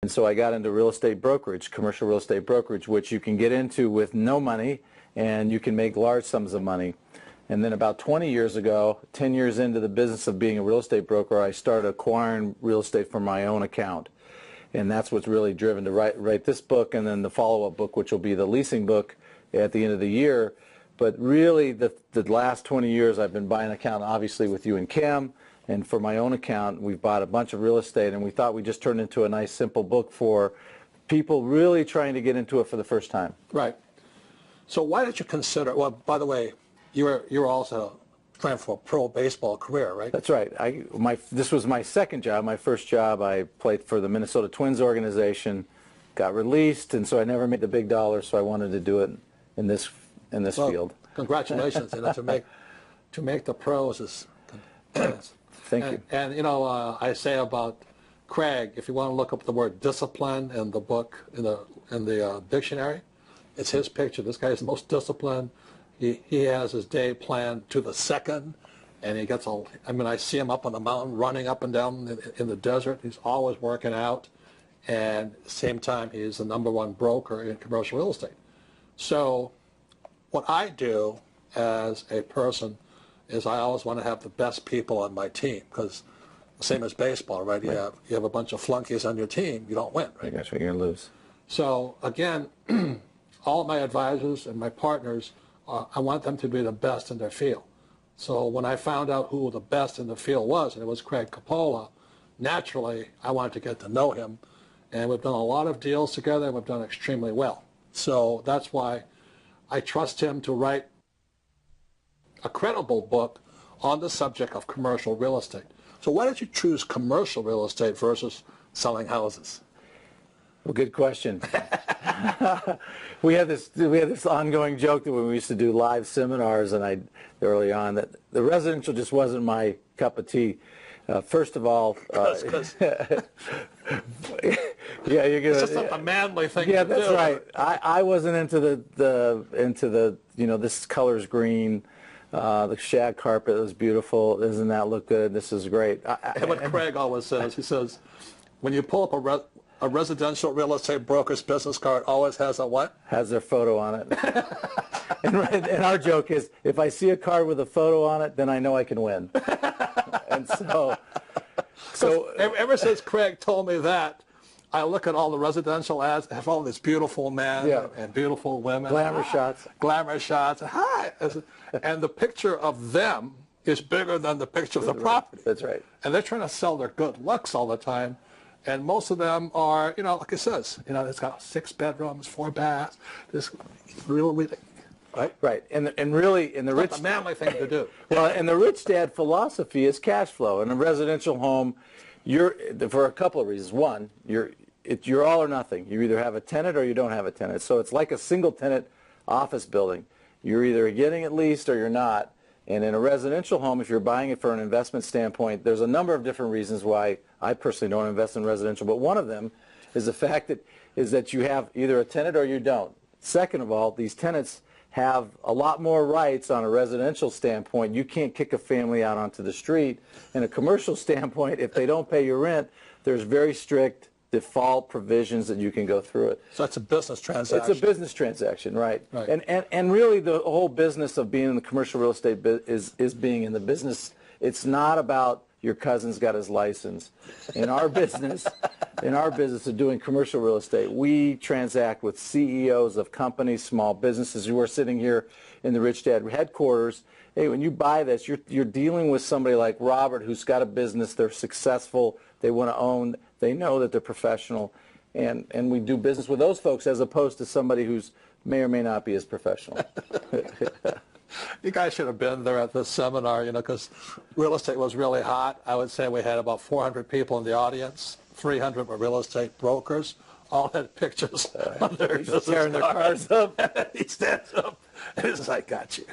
And so I got into real estate brokerage, commercial real estate brokerage, which you can get into with no money and you can make large sums of money. And then about 20 years ago, 10 years into the business of being a real estate broker, I started acquiring real estate from my own account. And that's what's really driven to write this book and then the follow-up book, which will be the leasing book at the end of the year. But really, the last 20 years, I've been buying an account, obviously, with you and Kim. And for my own account, we've bought a bunch of real estate, and we thought we'd just turn into a nice, simple book for people really trying to get into it for the first time. Right. So why did you consider, well, by the way, you were also planning for a pro baseball career, right? That's right. This was my second job. My first job, I played for the Minnesota Twins organization, got released, and so I never made the big dollars, so I wanted to do it in this field. Congratulations. To make the pros is... Thank you. And you know, I say about Craig, if you want to look up the word discipline in the book, in the dictionary, it's his picture. This guy is the most disciplined. He has his day planned to the second, and he gets all, I mean, I see him up on the mountain running up and down in the desert. He's always working out, and at the same time, he's the #1 broker in commercial real estate. So what I do as a person is I always want to have the best people on my team, because same as baseball, right? You have a bunch of flunkies on your team, you don't win, right? That's right, you're going to lose. So again, all of my advisors and my partners, I want them to be the best in their field. So when I found out who the best in the field was, and it was Craig Coppola, naturally I wanted to get to know him, and we've done a lot of deals together, and we've done extremely well. So that's why I trust him to write a credible book on the subject of commercial real estate. So why did you choose commercial real estate versus selling houses? Well, good question. we had this ongoing joke that when we used to do live seminars, and early on, that the residential just wasn't my cup of tea. First of all, yeah, you're gonna. It's just not a manly thing. Yeah, to that's do. right. I wasn't into the this color's green. The shag carpet was beautiful. Doesn't that look good? This is great. And what Craig always says, he says, when you pull up a residential real estate broker's business card, always has a what? Has their photo on it. and our joke is, if I see a card with a photo on it, then I know I can win. And so ever since Craig told me that, I look at all the residential ads, have all these beautiful men and beautiful women. Glamour shots. Glamour shots. Hi. And the picture of them is bigger than the picture of the property. That's right. And they're trying to sell their good looks all the time. And most of them are, like it says, it's got 6 bedrooms, 4 baths, this really, right? Right. And really, in the rich... It's a manly thing to do. Well, and the rich dad philosophy is cash flow. In a residential home, for a couple of reasons. One, you're all or nothing. You either have a tenant or you don't have a tenant. So it's like a single tenant office building. You're either getting it leased or you're not. And in a residential home, if you're buying it for an investment standpoint, there's a number of different reasons why I personally don't invest in residential. But one of them is the fact that you have either a tenant or you don't. Second of all, these tenants have a lot more rights on a residential standpoint. You can't kick a family out onto the street. In a commercial standpoint, if they don't pay your rent, there's very strict default provisions that you can go through it. So it's a business transaction. It's a business transaction, right? And really the whole business of being in the commercial real estate is being in the business. It's not about your cousin's got his license. In our business, of doing commercial real estate, we transact with CEOs of companies, small businesses who are sitting here in the Rich Dad headquarters. Hey, when you buy this, you're dealing with somebody like Robert who's got a business, they're successful, they want to own, they know that they're professional, and we do business with those folks as opposed to somebody who's may or may not be as professional. You guys should have been there at this seminar, because real estate was really hot. I would say we had about 400 people in the audience. 300 were real estate brokers. All had pictures on their tearing their cars up. He stands up and he's like, got you.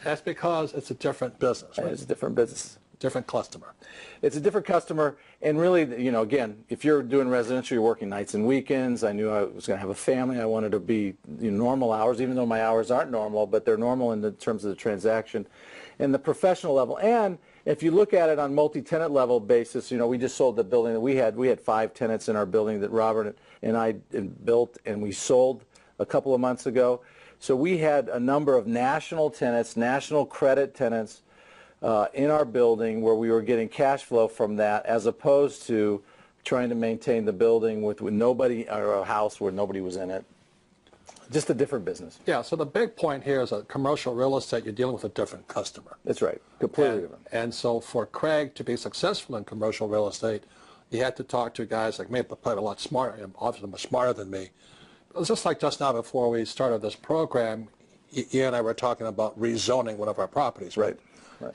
That's because it's a different business, right? It's a different business. Different customer. It's a different customer, and really, again, if you're doing residential, you're working nights and weekends. I knew I was going to have a family. I wanted to be normal hours, even though my hours aren't normal, but they're normal in the terms of the transaction and the professional level. And If you look at it on multi-tenant level basis, we just sold the building that we had. We had 5 tenants in our building that Robert and I built, and we sold a couple of months ago. So we had a number of national tenants, national credit tenants in our building where we were getting cash flow from that, as opposed to trying to maintain the building with nobody, or a house where nobody was in it. Just a different business. Yeah, so the big point here is that commercial real estate, you're dealing with a different customer. That's right, completely different. And so for Craig to be successful in commercial real estate, you had to talk to guys like me, but probably a lot smarter, and obviously much smarter than me. It was just like just now before we started this program, Ian and I were talking about rezoning one of our properties, right?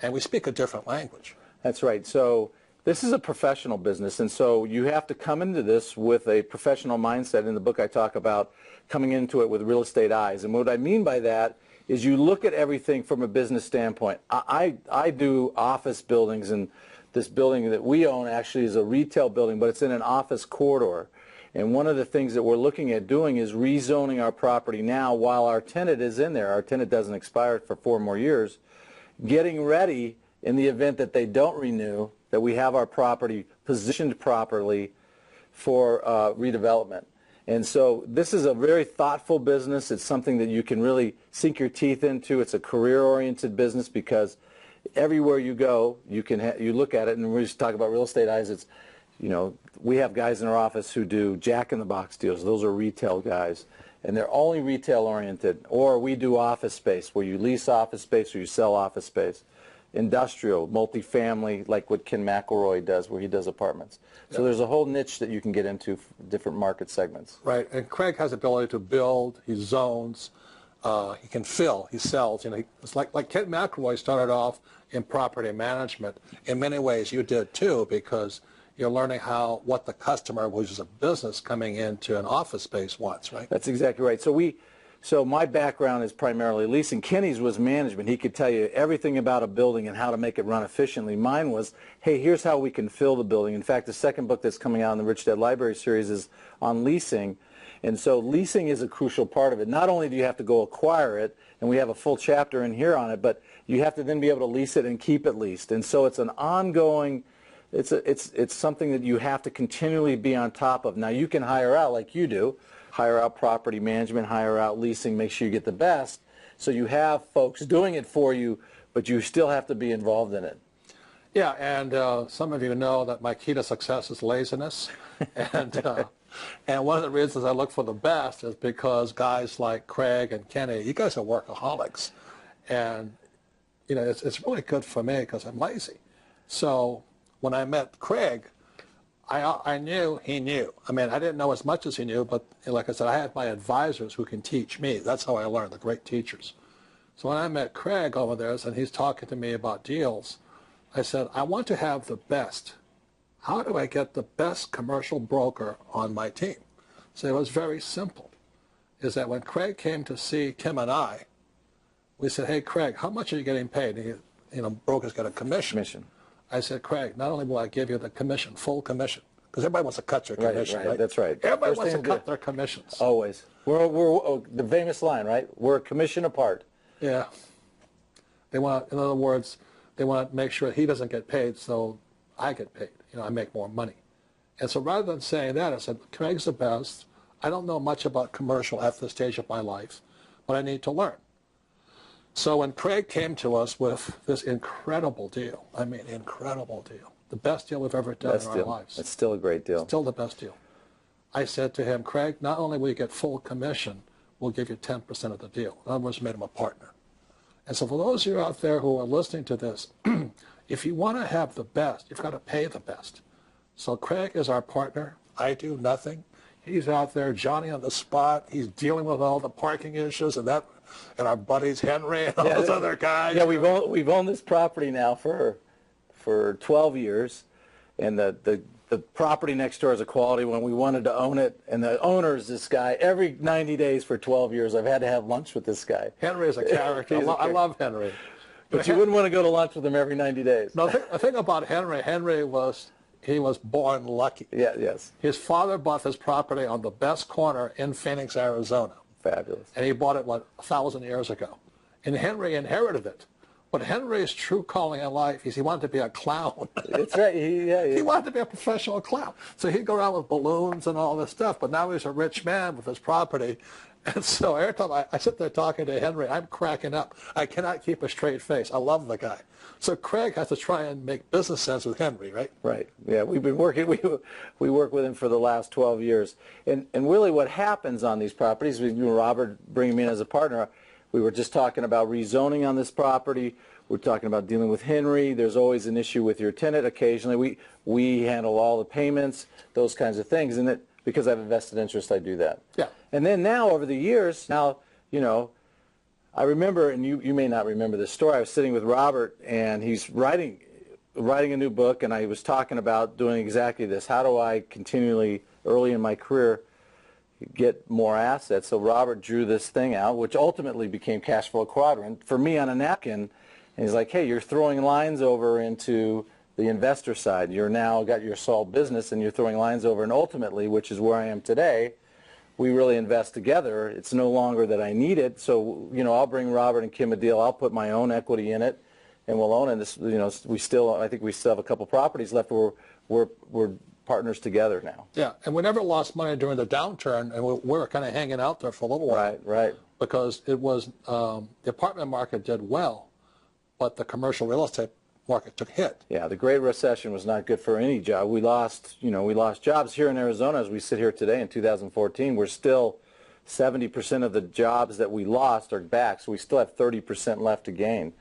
And we speak a different language. That's right. So this is a professional business, and so you have to come into this with a professional mindset. In the book I talk about coming into it with real estate eyes. And what I mean by that is you look at everything from a business standpoint. I do office buildings, and this building that we own actually is a retail building, but it's in an office corridor. And one of the things that we're looking at doing is rezoning our property now while our tenant is in there. Our tenant doesn't expire for 4 more years. Getting ready in the event that they don't renew, that we have our property positioned properly for redevelopment. And so this is a very thoughtful business. It's something that you can really sink your teeth into. It's a career-oriented business because everywhere you go, you look at it, and we just talk about real estate eyes. It's, we have guys in our office who do jack-in-the-box deals. Those are retail guys, and they're only retail-oriented. Or we do office space, where you lease office space or you sell office space. Industrial, multifamily, like what Ken McElroy does, where he does apartments. So there's a whole niche that you can get into for different market segments. Right, and Craig has the ability to build, he zones, he can fill, he sells. It's like Ken McElroy started off in property management. In many ways, you did too, because you're learning what the customer, which is a business coming into an office space, wants, right? That's exactly right. So my background is primarily leasing. Kenny's was management. He could tell you everything about a building and how to make it run efficiently. Mine was, hey, here's how we can fill the building. In fact, the second book that's coming out in the Rich Dad Library series is on leasing. And so leasing is a crucial part of it. Not only do you have to go acquire it, and we have a full chapter in here on it, but you have to then be able to lease it and keep it leased. And so it's an ongoing, it's something that you have to continually be on top of. Now, you can hire out like you do. Hire out property management, hire out leasing, make sure you get the best. So you have folks doing it for you, but you still have to be involved in it. Yeah, and some of you know that my key to success is laziness. And one of the reasons I look for the best is because guys like Craig and Kenny, you guys are workaholics. And, it's really good for me because I'm lazy. So when I met Craig, I knew he knew. I mean, I didn't know as much as he knew, but like I said, I had my advisors who can teach me. That's how I learned, the great teachers. So when I met Craig over there, and he's talking to me about deals, I said, I want to have the best. How do I get the best commercial broker on my team? So it was very simple, is that when Craig came to see Tim and I, we said, hey, Craig, how much are you getting paid? And brokers get a commission. I said, Craig, not only will I give you the commission, full commission, because everybody wants to cut their commission, right? That's right. Everybody wants to cut their commissions. Always. We're the famous line, right? We're a commission apart. Yeah. They want, in other words, they want to make sure he doesn't get paid, so I get paid. I make more money. And so rather than saying that, I said, Craig's the best. I don't know much about commercial at this stage of my life, but I need to learn. So when Craig came to us with this incredible deal, I mean incredible deal, the best deal we've ever done in our lives. It's still a great deal. Still the best deal. I said to him, Craig, not only will you get full commission, we'll give you 10% of the deal. In other words, made him a partner. And so for those of you out there who are listening to this, if you want to have the best, you've got to pay the best. So Craig is our partner. I do nothing. He's out there, Johnny on the spot. He's dealing with all the parking issues and our buddies Henry and all those other guys. Yeah, we've owned this property now for 12 years, and the property next door is a quality one. We wanted to own it, and the owner is this guy. Every 90 days for 12 years, I've had to have lunch with this guy. Henry is a character. I love Henry. But you wouldn't want to go to lunch with him every 90 days. No, the thing about Henry was he was born lucky. Yeah, yes. His father bought this property on the best corner in Phoenix, Arizona. Fabulous. And he bought it, 1,000 years ago. And Henry inherited it. But Henry's true calling in life is he wanted to be a clown. It's right. He wanted to be a professional clown. So he'd go around with balloons and all this stuff, but now he's a rich man with his property. And so every time I sit there talking to Henry, I'm cracking up. I cannot keep a straight face. I love the guy. So Craig has to try and make business sense with Henry, right? Right. Yeah, we've been working, we work with him for the last 12 years. And really what happens on these properties, Robert bringing me in as a partner, we were just talking about rezoning on this property. We're talking about dealing with Henry. There's always an issue with your tenant occasionally. We handle all the payments, those kinds of things. And because I have a vested interest, I do that. Yeah. And then now, over the years, now, I remember, and you may not remember this story, I was sitting with Robert, and he's writing a new book, and I was talking about doing exactly this. How do I continually, early in my career, get more assets? So Robert drew this thing out, which ultimately became Cash Flow Quadrant, for me on a napkin. And he's like, hey, you're throwing lines over into the investor side. You're now got your solved business, and you're throwing lines over, and ultimately, which is where I am today, we really invest together. It's no longer that I need it. So, I'll bring Robert and Kim a deal. I'll put my own equity in it, and we'll own it. This, I think we still have a couple properties left where we're partners together now. Yeah, and we never lost money during the downturn, and we were kind of hanging out there for a little while. Right. Because it was, the apartment market did well, but the commercial real estate market took hit. Yeah, the Great Recession was not good for any job. We lost jobs here in Arizona as we sit here today in 2014. We're still 70% of the jobs that we lost are back, so we still have 30% left to gain.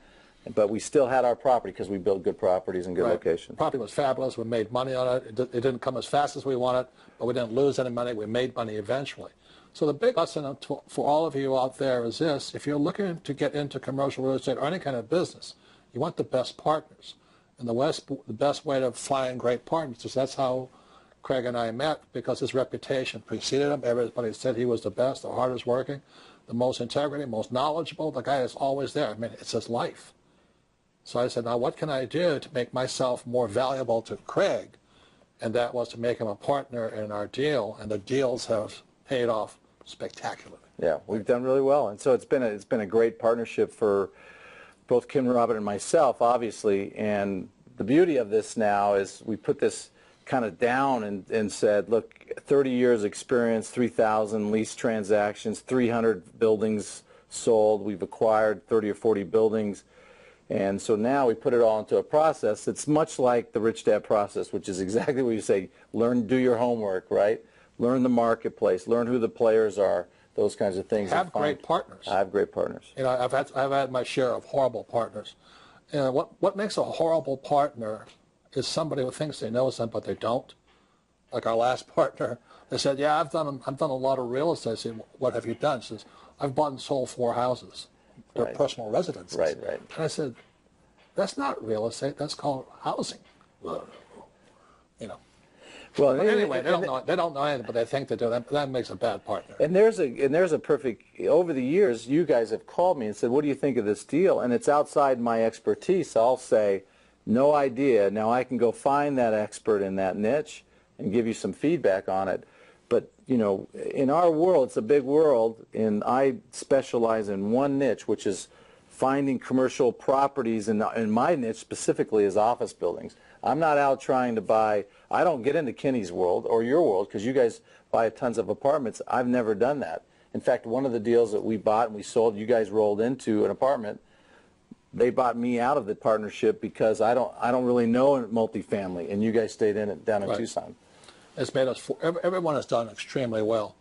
But we still had our property because we built good properties and good locations. Property was fabulous. We made money on it. It didn't come as fast as we wanted, but we didn't lose any money. We made money eventually. So the big lesson for all of you out there is this: if you're looking to get into commercial real estate or any kind of business, you want the best partners. And the best way to find great partners is that's how Craig and I met, because his reputation preceded him. Everybody said he was the best, the hardest working, the most integrity, most knowledgeable. The guy is always there. I mean, it's his life. So I said, now what can I do to make myself more valuable to Craig? And that was to make him a partner in our deal, and the deals have paid off spectacularly. Yeah, we've done really well. And so it's been a great partnership for both Kim, Robert, and myself, obviously. And the beauty of this now is we put this kind of down and said, look, 30 years experience, 3,000 lease transactions, 300 buildings sold. We've acquired 30 or 40 buildings. And so now we put it all into a process. It's much like the Rich Dad process, which is exactly what you say, do your homework, right? Learn the marketplace, learn who the players are, those kinds of things. Have great partners. I have great partners. I've had my share of horrible partners. And what makes a horrible partner is somebody who thinks they know something, but they don't. Like our last partner, they said, yeah, I've done a lot of real estate. I said, what have you done? She says, I've bought and sold 4 houses. They're personal residences. Right. And I said, that's not real estate. That's called housing. Well, but anyway, they don't know anything, but they think they do. That makes a bad partner. And there's a perfect. Over the years, you guys have called me and said, "What do you think of this deal?" And it's outside my expertise. I'll say, "No idea." Now I can go find that expert in that niche and give you some feedback on it. But in our world, it's a big world, and I specialize in one niche, which is finding commercial properties. And my niche specifically is office buildings. I'm not out trying to buy. I don't get into Kenny's world or your world, because you guys buy tons of apartments. I've never done that. In fact, one of the deals that we bought and we sold, you guys rolled into an apartment. They bought me out of the partnership because I don't really know multifamily, and you guys stayed in it down in Tucson. It's made us. Everyone has done extremely well.